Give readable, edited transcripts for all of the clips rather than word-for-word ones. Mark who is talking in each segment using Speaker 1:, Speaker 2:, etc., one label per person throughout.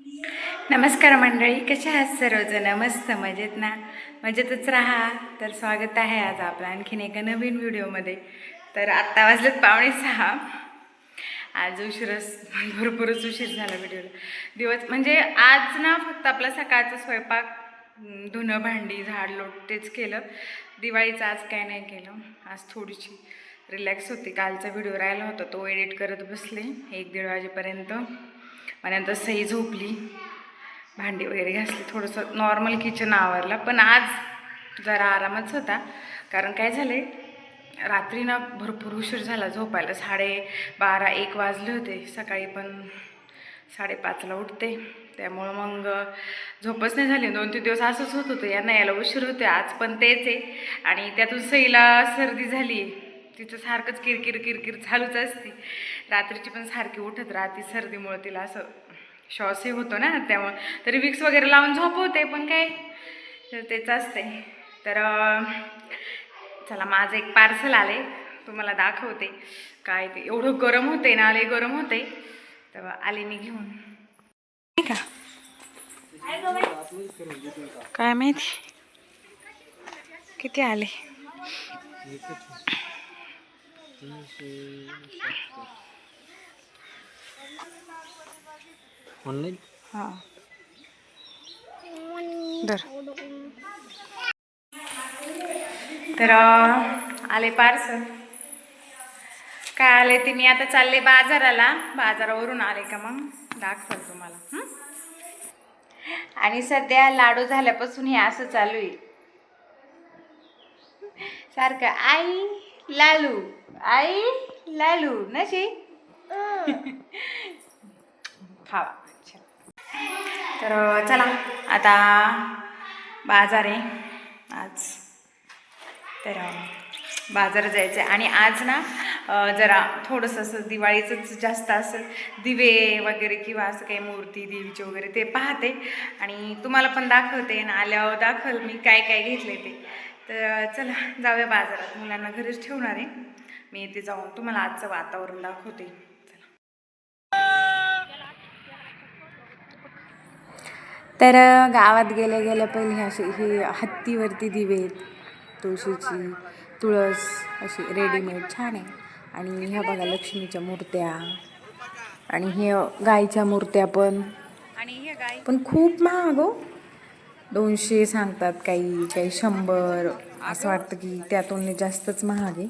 Speaker 1: नमस्कार मंडळी, कशा आहात सर्वजण? मस्त मजेत ना? मजेतच राहा. तर स्वागत आहे आज आपलं आणखीन एका नवीन व्हिडिओमध्ये. तर आत्ता वाजलेत 5:45. आज भरपूरच उशीर झाला व्हिडिओला. दिवस म्हणजे आज ना फक्त आपला सकाळचा स्वयंपाक, धुणं भांडी झाडलोट तेच केलं. दिवाळीचं आज काय नाही केलं. आज थोडीशी रिलॅक्स होती. कालचा व्हिडिओ राहिला होता तो एडिट करत बसले 1-1:30 वाजेपर्यंत. मग नंतर सई झोपली, भांडी वगैरे घासली, थोडंसं नॉर्मल किचन आवरला. पण आज जरा आरामच होता. कारण काय झाले, रात्री ना भरपूर उशीर झाला झोपायला. 12:30-1 वाजले होते. सकाळी पण 5:30ला उठते, त्यामुळं मग झोपच नाही झाली. 2-3 दिवस असंच होत होतं, यांना यायला उशीर होते. आज पण तेच आहे. आणि त्यातून सईला सर्दी झाली. तिचं सारखंच किरकिर किरकिर चालूच असते. रात्रीची पण सारखी उठत राहते सर्दीमुळे. तिला असं श्वासही होतो ना, त्यामुळं तरी विक्स वगैरे लावून झोपवते, पण काय तर तेच असते. तर चला, माझं एक पार्सल आले, तुम्हाला दाखवते. काय ते एवढं गरम होते ना, आले गरम होते, तेव्हा आले मी घेऊन. नाही का काय माहिती किती आले.
Speaker 2: ऑनलाईन
Speaker 1: हां दर. तर आले पार्सल. काय आले ते मी आता चालले बाजाराला. बाजारावरून आले का मग दाखवल तुम्हाला. आणि सध्या लाडू झाल्यापासून हे असं चालू आहे सारखं, आई लालू, आई लालू नशी खावा. तर चला आता बाजार आहे आज. तर बाजार जायचं आहे. आणि आज ना जरा थोडंसं असं दिवाळीचंच जास्त असं दिवे वगैरे किंवा असं काही मूर्ती देवीचे वगैरे ते पाहते आणि तुम्हाला पण दाखवते. आणि आल्यावर दाखवल मी काय काय घेतले ते. तर चला जाऊया बाजारात. मुलांना घरीच ठेवणार आहे मी. इथे जाऊन तुम्हाला आजचं वातावरण दाखवते. तर गावात गेल्या गेल्या पहिले ही हत्तीवरती दिवे, तुळशीची तुळस अशी रेडीमेड छान आहे. आणि ह्या बघा लक्ष्मीच्या मूर्त्या, आणि हे गाईच्या मूर्त्या पण. पण खूप महाग हो. 200 सांगतात, काही 100. असं वाटतं की त्यातून जास्तच महाग आहे.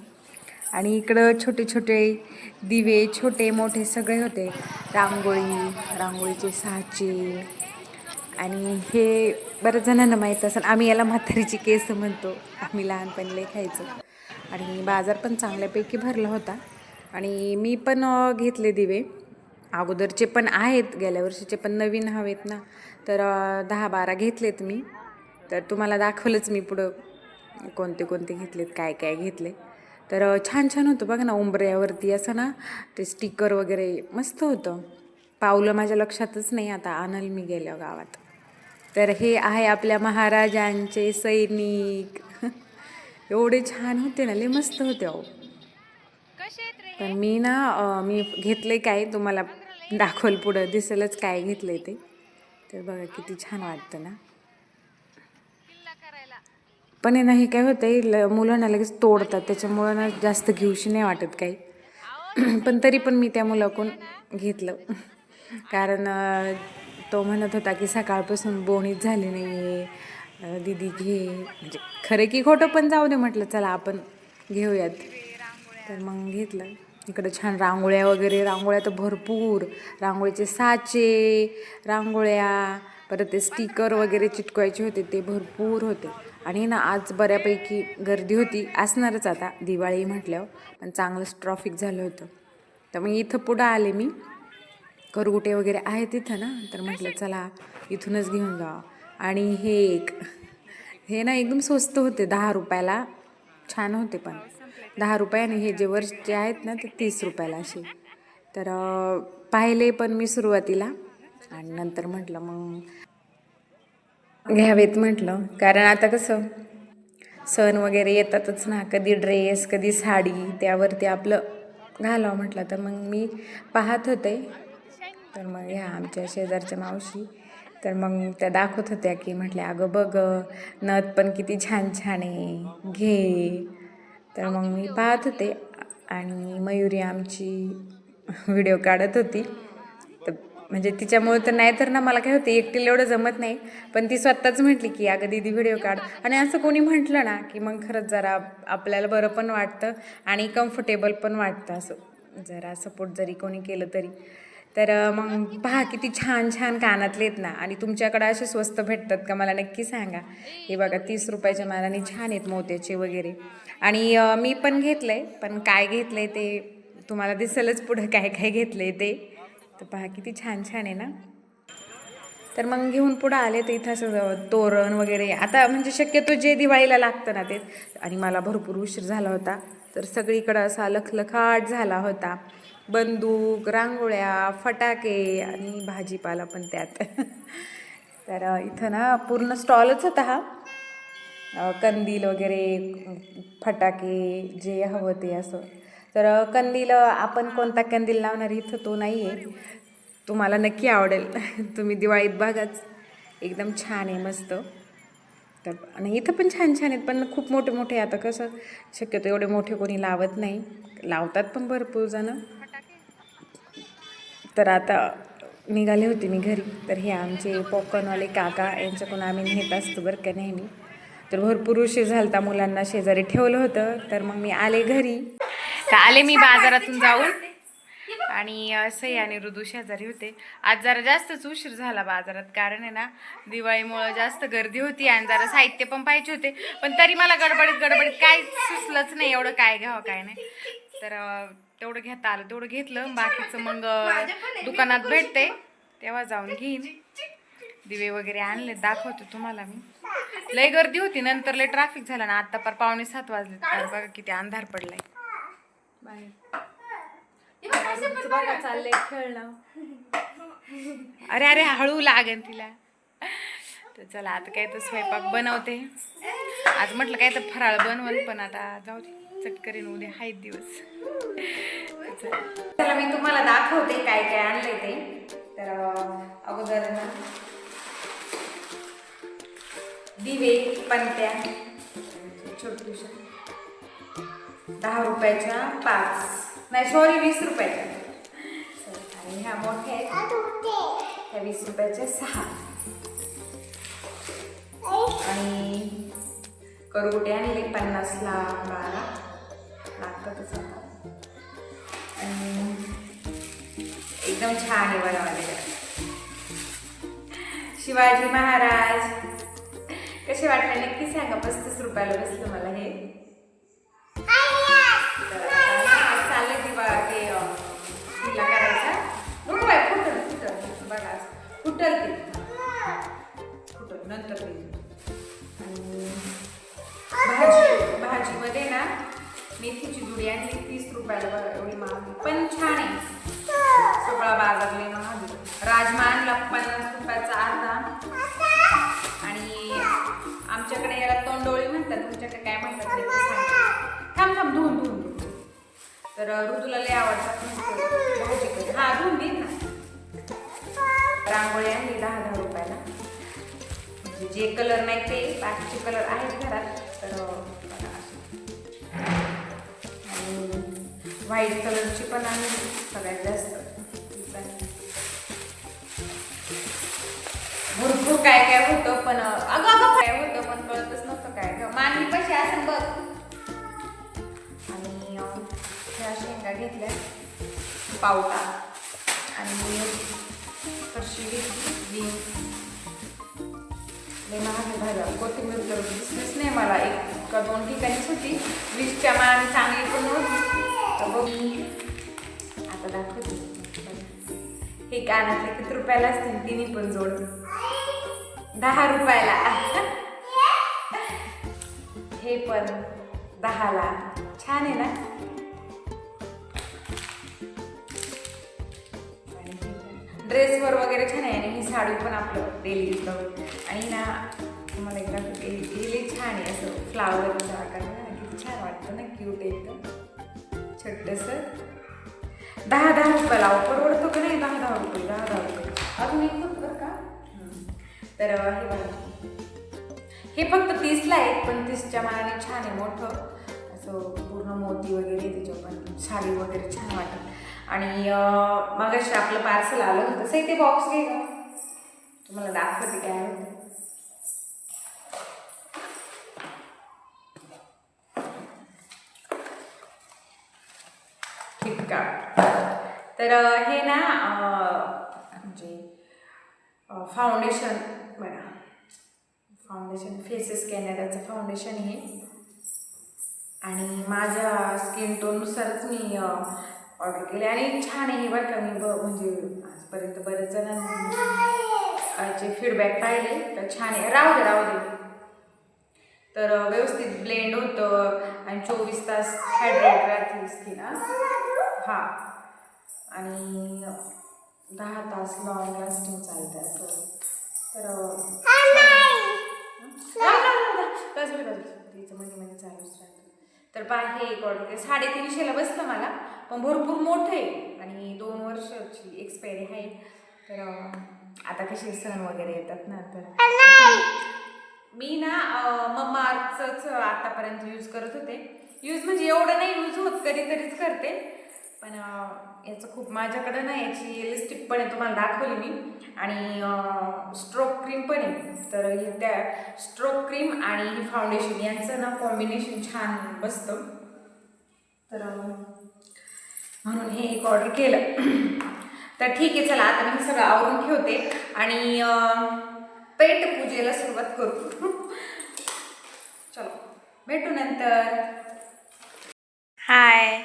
Speaker 1: आणि इकडं छोटे छोटे दिवे, छोटे मोठे सगळे होते. रांगोळीचे साचे. आणि हे बऱ्याच जणांना माहीत असेल, आम्ही याला म्हातारीची केस म्हणतो. आम्ही लहानपणी लई खायचो. आणि बाजार पण चांगल्यापैकी भरला होता. आणि मी पण घेतले दिवे. अगोदरचे पण आहेत, गेल्या वर्षीचे पण नवीन हवेत ना, तर 10-12 घेतलेत मी. तर तुम्हाला दाखवलंच मी पुढं कोणते कोणते घेतलेत, काय काय घेतले. तर छान छान होतं बघा ना, उंबऱ्यावरती असं ना ते स्टिकर वगैरे मस्त होतं. पावलं माझ्या लक्षातच नाही, आता आणल मी गेल्या गावात. तर हे आहे आपल्या महाराजांचे सैनिक. एवढे छान होते ना, लय मस्त होते अहो. पण मी घेतले काय, तुम्हाला दाखवल पुढं दिसेलच काय घेतलंय ते. तर बघा किती छान वाटतं ना. पण आहे ना, हे काय होतंय, मुलांना लगेच तोडतात, त्याच्यामुळं ना जास्त घेऊशी नाही वाटत काही. पण तरी पण मी त्या मुलाकडून घेतलं. कारण तो म्हणत होता की सकाळपासून बोणीच झाली नाही आहे, दीदी घे. म्हणजे खरं की खोटं पण जाऊ दे म्हटलं, चला आपण घेऊयात. तर मग घेतलं. इकडं छान रांगोळ्या वगैरे, रांगोळ्या तर भरपूर, रांगोळीचे साचे, रांगोळ्या, परत ते स्टिकर वगैरे चिटकवायचे होते ते भरपूर होते. आणि ना आज बऱ्यापैकी गर्दी होती, असणारच आता दिवाळी म्हटल्यावर, पण चांगलंच ट्रॉफिक झालं होतं. तर मग इथं पुढं आले मी. करगुटे वगैरे आहेत तिथं ना, तर म्हटलं चला इथूनच घेऊन जा. आणि हे ना एकदम स्वस्त होते, 10 रुपयाला छान होते. पण 10 रुपयाने हे जे वरचे आहेत ना ते 30 रुपयाला असे. तर पाहिले पण मी सुरुवातीला, आणि नंतर म्हटलं मग घ्यावेत म्हटलं. कारण आता कसं सण वगैरे येतातच ना, कधी ड्रेस कधी साडी, त्यावरती आपलं घालावं म्हटलं. तर मग मी पाहत होते, तर मग ह्या आमच्या शेजारच्या मावशी, तर मग त्या दाखवत होत्या की म्हटल्या अगं बघ नथ पण किती छान छान आहे, घे. तर मग मी पाहत होते आणि मयुरी आमची व्हिडिओ काढत होती. तर म्हणजे तिच्यामुळे तर नाही तर ना मला काय होते एकटीला एवढं जमत नाही, पण ती स्वतःच म्हटली की अगं दीदी व्हिडिओ काढ. आणि असं कोणी म्हटलं ना की मग खरंच जरा आपल्याला बरं पण वाटतं आणि कम्फर्टेबल पण वाटतं, असं जरा सपोर्ट जरी कोणी केलं तरी. तर मग पहा किती छान छान कानातले आहेत ना, आणि तुमच्याकडं असे स्वस्त भेटतात का मला नक्की सांगा. हे बघा 30 रुपयाच्या मानाने छान आहेत मोत्याचे वगैरे. आणि मी पण घेतलं आहे, पण काय घेतलं आहे ते तुम्हाला दिसेलच पुढं काय काय घेतलं आहे ते. तर पहा किती छान छान आहे ना. तर मग घेऊन पुढं आले तर इथं असं तोरण वगैरे, आता म्हणजे शक्यतो जे दिवाळीला लागतं ना ते. आणि मला भरपूर उशीर झाला होता, तर सगळीकडं असा लखलखाट झाला होता. बंदूक, रांगोळ्या, फटाके आणि भाजीपाला पण त्यात. तर इथं ना पूर्ण स्टॉलच होता हा. कंदील वगैरे, फटाके, जे हवं ते असं. तर कंदील आपण कोणता कंदील लावणार इथं तो नाही आहे, तुम्हाला नक्की आवडेल. तुम्ही दिवाळीत बघाच, एकदम छान आहे मस्त. तर आणि इथं पण छान छान आहेत, पण खूप मोठे मोठे. आता कसं शक्यतो एवढे मोठे कोणी लावत नाही, लावतात पण भरपूर जणं. तर आता निघाले होते मी घरी, तर हे आमचे पॉपकॉर्नवाले काका यांच्याकडून आम्ही नेत असतो बरं का नेहमी. तर भरपूर उशीर झाला होता, मुलांना शेजारी ठेवलं होतं, तर मग मी आले घरी. तर आले मी बाजारातून जाऊन, आणि सई आणि ऋदू शेजारी होते. आज जरा जास्तच उशीर झाला बाजारात, कारण आहे ना दिवाळीमुळं जास्त गर्दी होती आणि जरा साहित्य पण पाहिजे होते. पण तरी मला गडबडीत काय सुचलंच नाही एवढं काय घ्यावं काय नाही. तर तेवढं घेता आलं तेवढं घेतलं, बाकीचं मग दुकानात भेटते तेव्हा जाऊन घेईन. दिवे वगैरे आणले, दाखवते तुम्हाला मी. लय गर्दी होती, नंतर लय ट्रॅफिक झाला ना. आता पर 6:45 वाजले, तर बघा किती अंधार पडलाय बाहेर. बघा चाललंय खेळणं. अरे अरे हळू लागेल तिला. तर चला आता काय तर स्वयंपाक बनवते. आज म्हटलं काय तर फराळ बनवल, पण आता जाऊ दे, चटकरीन, उद्या हाय दिवस. चला मी तुम्हाला दाखवते काय काय आणले ते. तर अगोदर ना दिवे, पणत्या छोटूशा 10 रुपयाच्या 5, नाही सॉरी 20 रुपयाच्या. आणि ह्या मोठ्या आहेत, ह्या 20 रुपयाच्या 6. आणि करगुटे आणले 50ला 12 लागतातच आता. आणि एकदम छान आहे बनवलेलं. शिवाजी महाराज कसे वाटले नक्की सांगा. 35 रुपयाला बसलं मला हे. चालले दिवा ते तिला करायचा. नको बाय, फुटल फुटल बघा, फुटल ते फुटल नंतर. आणि भाजीमध्ये ना मेथीची जुडी आणली 30 रुपयाला, बघा एवढी महाग, पण छान आहे. सगळा बाजार लय महाग. राजमा आणला 50 रुपयाचा अर्धा. आणि आमच्याकडे याला तोंडोळी म्हणतात, तुमच्याकडे काय म्हणतात थांब थांब धुवून धुवून. तर ऋतूला लय आवडतात भाजी कधी. हा धुवून दे ना. रांगोळी आणली 10 रुपयाला. म्हणजे जे कलर नाही ते बाकीचे कलर आहेत घरात. तर आणि व्हाईट कलरची पण आणली सगळ्यात जास्त. भरपूर काय काय होतं, पण अगं अगं काय होतं पण कळतच नव्हतं काय. मानवी पैसे असं बघ. आणि ह्या शेंगा घेतल्या पावटा. आणि फरशी घेतली 20. लय महाग भाज्या. कोथिंबीर तर दिसलीच नाही मला, 1 का 2 ठिकाणीच होती. 20च्या मानाने चांगली पण नव्हती. तर बघ आता दाखवते. हे कानातले किती रुपयाला असतील, तिन्ही पण जोड 10 रुपयाला. हे पण 10ला. छान आहे ना. ड्रेसवर वगैरे छान आहे. आणि ही साडी पण आपलं डेली यूजवर. आणि ना तुम्हाला एकदा हे छान आहे, असं फ्लावरचा आकार किती छान वाटतं ना, क्यूट एकदम छोटंसं. 10 रुपये लाव, परवडतो का नाही? 10 रुपये, 10 रुपये. अजून एक होतं बरं का. तर हे बघा, हे फक्त 30ला आहे, पण 30च्या मानाने छान आहे, मोठं असं पूर्ण मोती वगैरे त्याच्यावर, पण साडी वगैरे छान वाटत. आणि मगाशी आपलं पार्सल आलं होतं तसंही ते बॉक्स घे का, तुम्हाला दाखवते काय होतं. फ्लिपकार्ट. तर हे ना म्हणजे फाउंडेशन बघा, फाउंडेशन फेसेस कॅनडाचं फाउंडेशन हे, आणि माझ्या स्किन टोननुसारच मी ऑर्डर केले आणि छान आहे बरं का. मी म्हणजे आजपर्यंत बरेच जणांचे फीडबॅक पाहिले तर छान आहे. राहू दे. तर व्यवस्थित ब्लेंड होतं आणि 24 तास हायड्रेट राहते स्किन. हां, आणि 10 तास लॉंग लास्टिंग चालतं असं. तर तिचं मध्ये चालूच राहतं. तर हे एक ऑर्डर केलं, 350ला बसलं मला, पण भरपूर मोठं आहे आणि 2 वर्षाची एक्सपायरी आहे. तर आता कसे सण वगैरे येतात ना, तर मी ना मम्माअर्थचंच आतापर्यंत यूज करत होते. यूज म्हणजे एवढं नाही यूज होत, कधीतरीच करते, पण याचं खूप माझ्याकडं ना याची लिपस्टिक पण आहे, तुम्हाला दाखवली मी, आणि स्ट्रोक क्रीम पण आहे. तर त्या स्ट्रोक क्रीम आणि फाउंडेशन यांचं ना कॉम्बिनेशन छान बसतं. तर म्हणून हे एक ऑर्डर केलं. तर ठीक आहे, चला आता मी सगळं आवरून ठेवते आणि पेट पूजेला सुरुवात करू. चलो भेटू नंतर. हाय,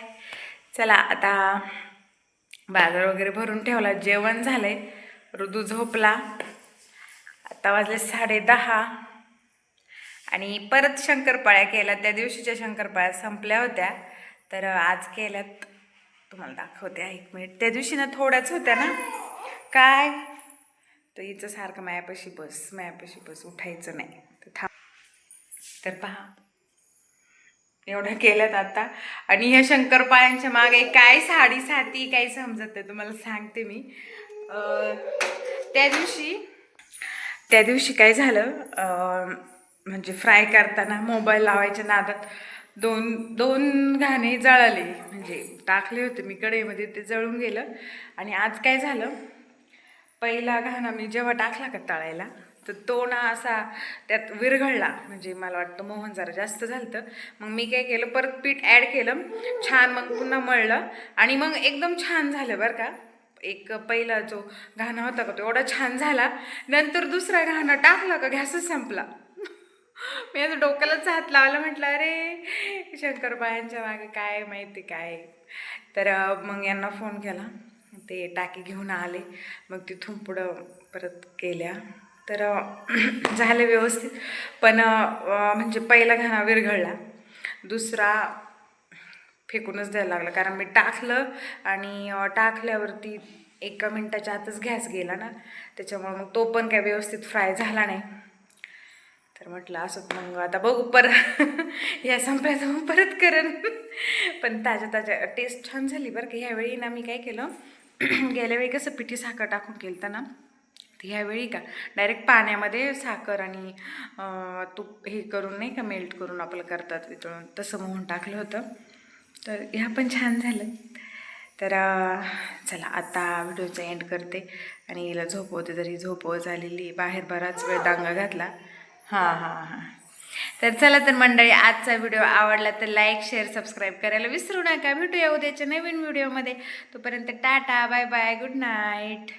Speaker 1: चला आता बाजार वगैरे भरून ठेवला, जेवण झालंय, ऋतू झोपला, आता वाजले 10:30 आणि परत शंकरपाळ्या केल्या. त्या दिवशीच्या शंकरपाळ्या संपल्या होत्या, तर आज केल्यात, तुम्हाला दाखवते 1 मिनिट. त्या दिवशी ना थोड्याच होत्या ना, काय तर हिचं सारखं मायापाशी बस उठायचं नाही, तर थांब. तर पहा एवढं केल्यात आता. आणि ह्या शंकरपाळ्यांच्या मागे काय साडी काही समजत नाही, तुम्हाला सांगते मी. त्या दिवशी काय झालं, म्हणजे फ्राय करताना मोबाईल लावायच्या नादात दोन घाणे जळाले, म्हणजे टाकले होते मी कढईमध्ये, ते जळून गेलं. आणि आज काय झालं, पहिला घाणा मी जेव्हा टाकला का तळायला, तर तो ना असा त्यात विरघळला, म्हणजे मला वाटतं मोहन जरा जास्त झालं. मग मी काय केलं, परत पीठ ॲड केलं छान, मग पुन्हा मळलं आणि मग एकदम छान झालं बरं का. एक पहिला जो घाणा होता का तो एवढा छान झाला. नंतर दुसरा घाणा टाकला का गॅसच संपला. मी असं डोक्यालाच हात लावला, म्हटलं अरे शंकरपाळ्यांच्या मागे काय माहिती काय. तर मग यांना फोन केला, ते टाकी घेऊन आले, मग तिथून पुढं परत केल्या, तर झाले व्यवस्थित. पण म्हणजे पहिला घाणा विरघळला, दुसरा फेकूनच द्यायला लागला, कारण मी टाकलं आणि टाकल्यावरती 1 मिनिटाच्या आतच गॅस गेला ना, त्याच्यामुळे मग तो पण काय व्यवस्थित फ्राय झाला नाही. तर म्हटलं असं, मग आता बघू परत या संपल्याचं मग परत करेन. पण ताज्या टेस्ट छान झाली बरं का. ह्यावेळी ना मी काय केलं, गेल्या वेळी कसं पिठी साखर टाकून केलं ना, तर ह्यावेळी का डायरेक्ट पाण्यामध्ये साखर आणि तूप हे करून नाही का, मेल्ट करून आपलं करतात वितळून, तसं मोहन टाकलं होतं. तर ह्या पण छान झालं. तर चला आता व्हिडिओचा एंड करते आणि हिला झोपवते. तरी झोपव झालेली, बाहेर बराच वेळ दांगा घातला. हां. तर चला तर मंडळी, आजचा व्हिडिओ आवडला तर लाईक, शेअर, सबस्क्राईब करायला विसरू नका. भेटूया उद्याच्या नवीन व्हिडिओमध्ये. तोपर्यंत tata, bye bye, good night.